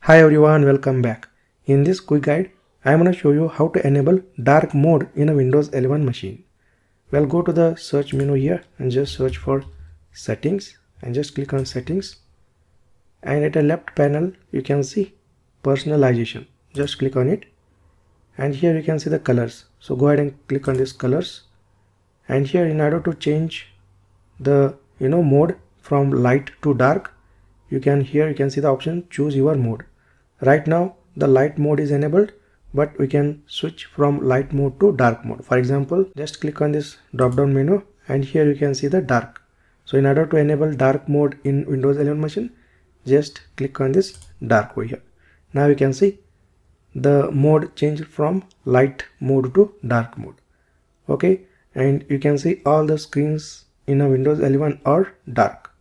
Hi everyone, welcome back. In this quick guide, I am going to show you how to enable dark mode in a Windows 11 machine. Well, go to the search menu here and just search for settings and just click on settings. And at the left panel, you can see personalization. Just click on it. And here you can see the colors. So go ahead and click on these colors. And here in order to change the mode from light to dark, you can see the option choose your mode. Right now the light mode is enabled, but we can switch from light mode to dark mode. For example, just click on this drop down menu and here you can see the dark. So in order to enable dark mode in Windows 11 machine, just click on this dark over here. Now you can see the mode changed from light mode to dark mode. Okay, and you can see all the screens in a Windows 11 are dark.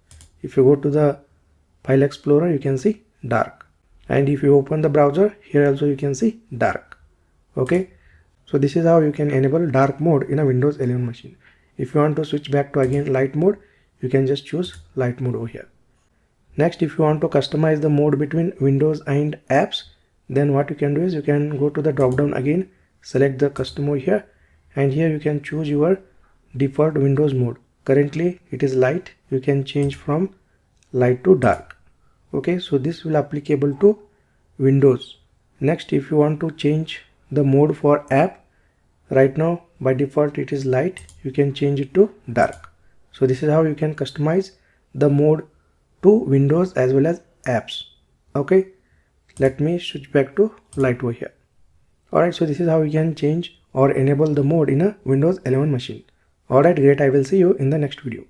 If you go to the file explorer, you can see dark, and if you open the browser, here also you can see dark. Okay, so this is how you can enable dark mode in a Windows 11 machine. If you want to switch back to again light mode, you can just choose light mode over here. Next, if you want to customize the mode between Windows and apps, then what you can do is you can go to the drop down again, select the custom over here, and here you can choose your default Windows mode. Currently it is light, you can change from light to dark. Okay, so this will applicable to Windows. Next, if you want to change the mode for app, right now by default it is light, you can change it to dark. So this is how you can customize the mode to Windows as well as apps. Okay, let me switch back to light over here. Alright, so this is how you can change or enable the mode in a Windows 11 machine. Alright, great. I will see you in the next video.